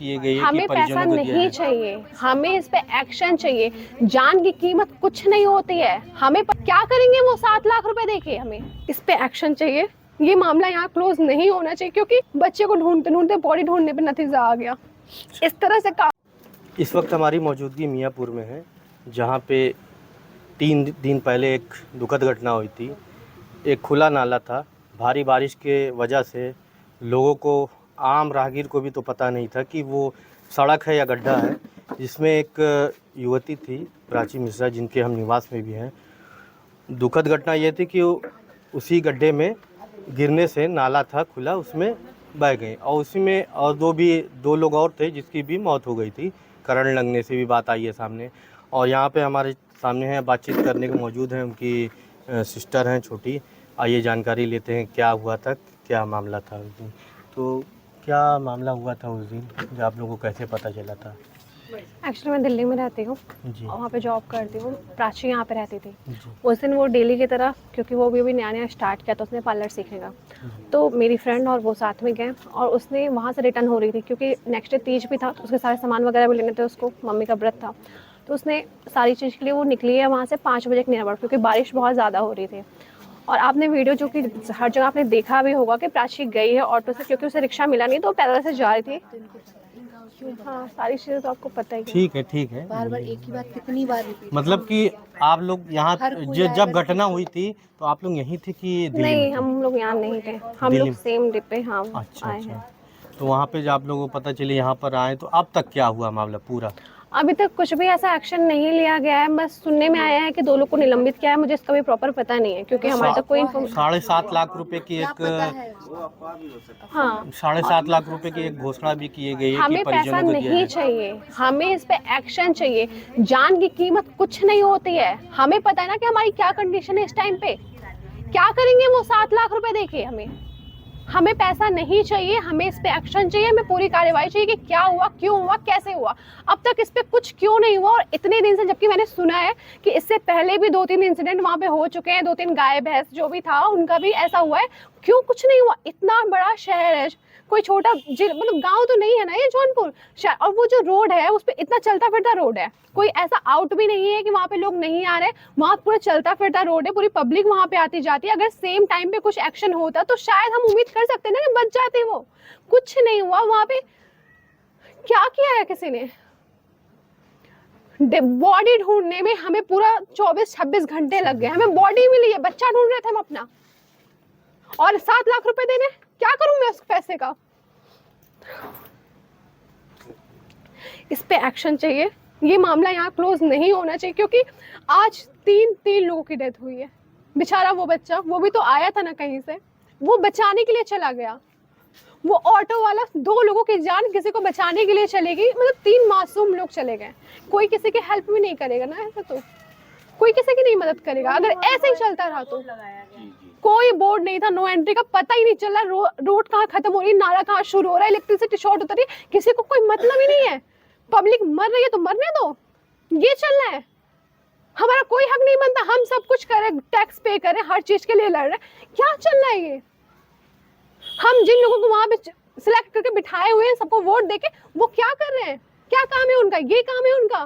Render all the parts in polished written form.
किए गए हमें पैसा नहीं चाहिए, हमें इस पे एक्शन चाहिए। जान की कीमत कुछ नहीं होती है। हमें क्या करेंगे वो 7 लाख रुपए देके? हमें इस पे एक्शन चाहिए। ये मामला यहाँ क्लोज नहीं होना चाहिए, क्योंकि बच्चे को ढूंढते ढूंढते बॉडी ढूंढने पे नतीजा आ गया। इस तरह से काम। इस वक्त हमारी मौजूदगी मियाँपुर में है, जहाँ पे 3 दिन पहले एक दुखद घटना हुई थी। एक खुला नाला था। भारी बारिश के वजह से लोगों को, आम राहगीर को भी तो पता नहीं था कि वो सड़क है या गड्ढा है, जिसमें एक युवती थी प्राची मिश्रा, जिनके हम निवास में भी हैं। दुखद घटना ये थी कि उसी गड्ढे में गिरने से, नाला था खुला, उसमें बह गई और उसी में और दो लोग और थे जिसकी भी मौत हो गई थी। करंट लगने से भी बात आई है सामने। और यहाँ पे हमारे सामने हैं, बातचीत करने को मौजूद हैं, उनकी सिस्टर हैं छोटी। आइए जानकारी लेते हैं क्या हुआ था, क्या मामला था उस दिन। तो क्या मामला हुआ था उस दिन, जो आप लोगों को कैसे पता चला था? एक्चुअली मैं दिल्ली में रहती हूँ जी। और वहाँ पे जॉब करती हूँ। प्राची यहाँ पे रहती थी। जी। उस दिन वो डेली की तरह, क्योंकि वो भी नया नया स्टार्ट किया, तो उसने पार्लर सीखेगा, तो मेरी फ्रेंड और वो साथ में गए और उसने वहाँ से रिटर्न हो रही थी, क्योंकि नेक्स्ट डे तीज भी था, तो उसके सारे सामान वगैरह भी लेने थे उसको, मम्मी का व्रत था, तो उसने सारी चीज़ के लिए वो निकली है वहाँ से 5 बजे के नियर अबाउट, क्योंकि बारिश बहुत ज़्यादा हो रही थी। और आपने वीडियो जो कि हर जगह आपने देखा भी होगा कि प्राची गई है ऑटो से, क्योंकि उसे रिक्शा मिला नहीं, तो पैदल से जा रही थी। हाँ, सारी चीज़ें तो आपको पता ही है। ठीक है। बार बार एक ही बात कितनी बार रिपीट? मतलब कि आप लोग यहाँ जब घटना हुई थी तो आप लोग यहीं थे कि दिल्ली नहीं, में थे? हम लोग यहाँ नहीं थे, हम दिल्ली लोग में? सेम डे पे हाँ अच्छा आए अच्छा। हैं। तो वहाँ पे जब आप लोगों को पता चले यहाँ पर आए, तो अब तक क्या हुआ मामला पूरा? अभी तक कुछ भी ऐसा एक्शन नहीं लिया गया है, बस सुनने में आया है कि 2 लोग को निलंबित किया है। मुझे इसका भी प्रॉपर पता नहीं है, क्योंकि हमारे तक कोई 7.5 लाख रुपए की क्या पता एक है? हाँ, 7.5 लाख रुपए की एक घोषणा भी की गई है कि हमें पैसा परिजनों को दिया नहीं जाए। चाहिए, हमें इस पे एक्शन चाहिए। जान की कीमत कुछ नहीं होती है। हमें पता है ना कि हमारी क्या कंडीशन है इस टाइम पे। क्या करेंगे वो 7 लाख रुपए देके? हमें पैसा नहीं चाहिए, हमें इस पे एक्शन चाहिए, हमें पूरी कार्यवाही चाहिए कि क्या हुआ, क्यों हुआ, कैसे हुआ। अब तक इस पे कुछ क्यों नहीं हुआ? और इतने दिन से, जबकि मैंने सुना है कि इससे पहले भी 2-3 इंसिडेंट वहाँ पे हो चुके हैं, 2-3 गाय भैंस जो भी था उनका भी ऐसा हुआ है। क्यों कुछ नहीं हुआ? इतना बड़ा शहर है, कोई छोटा मतलब गांव तो नहीं है ना ये जौनपुर। और वो जो रोड है उस पे इतना चलता फिरता रोड है, कोई ऐसा आउट भी नहीं है कि वहाँ पे लोग नहीं आ रहे। वहाँ पूरा चलता फिरता रोड है, पूरी पब्लिक वहाँ पे आती जाती है। अगर सेम टाइम पे कुछ एक्शन होता तो शायद हम उम्मीद कर सकते ना कि बच जाते। वो कुछ नहीं हुआ वहाँ पे। क्या किया है किसी ने? बॉडी ढूंढने में हमें पूरा 24-26 घंटे लग गए। हमें बॉडी मिली है, बच्चा ढूंढ रहे थे हम अपना, और 7 लाख रुपए देने। क्या करूं मैं उस पैसे का? इस पे एक्शन चाहिए। ये मामला यहाँ क्लोज नहीं होना चाहिए, क्योंकि आज 3 लोगों की डेथ हुई है। बेचारा वो बच्चा, वो भी तो आया था ना कहीं से, वो बचाने के लिए चला गया। वो ऑटो वाला 2 लोगों की जान किसी को बचाने के लिए चलेगी, मतलब 3 मासूम लोग चले गए। कोई किसी की हेल्प भी नहीं करेगा ना, ऐसा तो कोई किसी की नहीं मदद करेगा। अगर ऐसे ही चलता रहा तो कोई बोर्ड नहीं था, नो एंट्री का, पता ही नहीं चला रोड कहाँ खत्म हो रही है, नाला कहाँ शुरू हो रहा है, इलेक्ट्रिसिटी शॉर्ट होता रही है, किसी को कोई मतलब ही नहीं है। पब्लिक मर रही है तो मरने दो, ये चलना है। हमारा कोई हक नहीं बनता, हम सब कुछ करें, टैक्स पे करें, हर चीज के लिए लड़ रहे हैं। क्या चल रहा है ये? हम जिन लोगों को वहां पे सिलेक्ट करके बिठाए हुए हैं, सबको वोट देके, वो क्या कर रहे हैं? क्या काम है उनका? ये काम है उनका।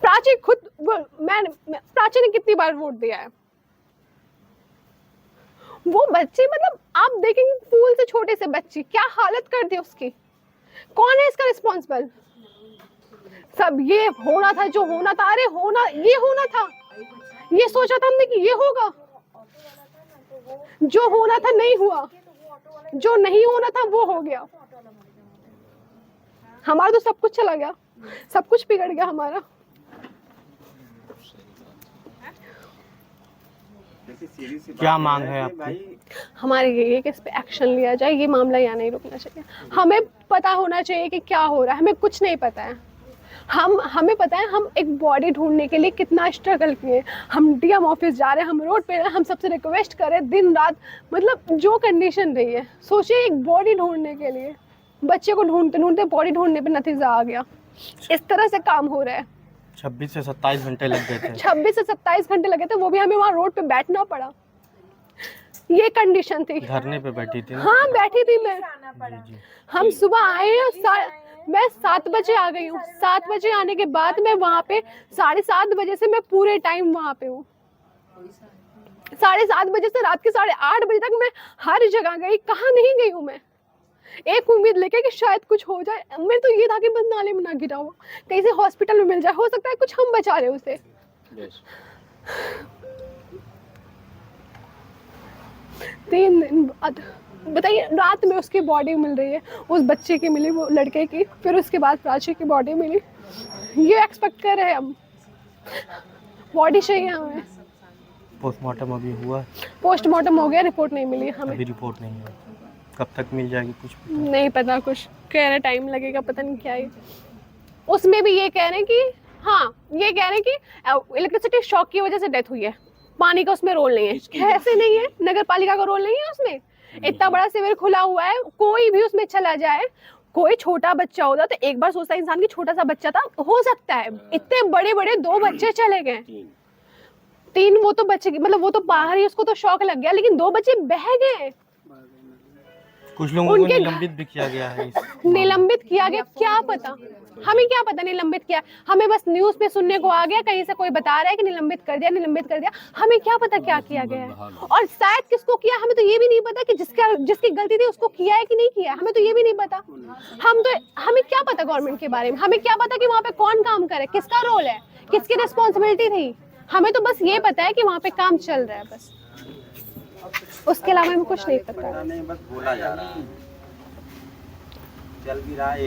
प्राची खुद, प्राची ने कितनी बार वोट दिया है? वो बच्ची, मतलब आप देखेंगे फूल से छोटे से बच्ची, क्या हालत कर दी उसकी। कौन है इसका रिस्पॉन्सिबल? सब ये होना था जो होना था। अरे ये होना था, ये सोचा था हमने कि ये होगा। जो होना था नहीं हुआ, जो नहीं होना था वो हो गया। हमारा तो सब कुछ चला गया, सब कुछ बिगड़ गया हमारा। क्या मांग है आपकी? हमारे ये कि इस पे एक्शन लिया जाए, ये मामला यहाँ नहीं रुकना चाहिए। हमें पता होना चाहिए कि क्या हो रहा है, हमें कुछ नहीं पता है। हमें पता है हम एक बॉडी ढूंढने के लिए कितना स्ट्रगल किए। हम डीएम ऑफिस जा रहे हैं, हम रोड पे, हम सबसे रिक्वेस्ट करें दिन रात, मतलब जो कंडीशन रही है। सोचिए एक बॉडी ढूंढने के लिए, बच्चे को ढूंढते ढूंढते बॉडी ढूंढने पे नतीजा आ गया। इस तरह से काम हो रहा है। 26 से 27 घंटे लग गए थे। 26 से 27 घंटे लगे थे, वो भी हमें वहाँ रोड पे बैठना पड़ा। ये कंडीशन थी। धरने पे बैठी थी ना? हाँ बैठी थी मैं। जी जी। हम सुबह आए हैं, मैं 7 बजे आ गई हूँ। 7 बजे आने के बाद मैं वहाँ पे 7:30 बजे से मैं पूरे टाइम वहाँ पे हूँ। 7:30 बजे से रात के 8:30 बजे तक मैं हर जगह गई, कहाँ नहीं गई हूँ मैं। एक उम्मीद लेके कि शायद कुछ हो जाए। मैं तो ये था कि बस नाले में ना गिरा हुआ, कहीं से हॉस्पिटल में मिल जाए, हो सकता है कुछ हम बचा रहे उसे। 3 दिन बाद बताइए, रात में उसकी बॉडी मिल रही है, उस बच्चे की मिली, वो लड़के की, फिर उसके बाद प्राची की बॉडी मिली। ये एक्सपेक्ट कर रहे हैं हम, बॉडी चाहिए हमें। पोस्टमार्टम अभी हुआ? पोस्टमार्टम हो गया, रिपोर्ट नहीं मिली हमें। अभी रिपोर्ट नहीं है, कब तक मिल जाएगी कुछ पता? नहीं पता, कुछ कह रहे टाइम लगेगा, पता नहीं क्या है। उसमें भी ये कह रहे हैं कि हाँ, ये कह रहे हैं कि इलेक्ट्रिसिटी शॉक की वजह से डेथ हुई है, पानी का उसमें रोल नहीं है। ऐसे नहीं है, नगर पालिका का रोल नहीं है उसमें। इतना बड़ा सीवर खुला हुआ है, कोई भी उसमें चला जाए, कोई छोटा बच्चा होता तो एक बार सोचता इंसान की छोटा सा बच्चा था, हो सकता है। इतने बड़े बड़े 2 बच्चे चले गए, 3 वो तो बच्चे, मतलब वो तो बाहर ही, उसको तो शॉक लग गया, लेकिन 2 बच्चे बह गए। कुछ लोगों को उनके निलंबित भी किया गया है। निलंबित किया गया, क्या पता, हमें क्या पता निलंबित किया। हमें बस न्यूज़ पे सुनने को आ गया, कहीं से कोई बता रहा है कि निलंबित कर दिया, निलंबित कर दिया। हमें क्या पता क्या किया गया है, और शायद किसको किया, हमें तो ये भी नहीं पता कि जिसकी गलती थी उसको किया है कि नहीं किया, हमें तो ये भी नहीं पता। हमें क्या पता गवर्नमेंट के बारे में, हमें क्या पता कि वहाँ पे कौन काम करे, किसका रोल है, किसकी रिस्पॉन्सिबिलिटी थी। हमें तो बस ये पता है कि वहाँ पे काम चल रहा है, बस उसके अलावा हमें कुछ नहीं पता। बस बोला जा रहा है, चल भी रहा है।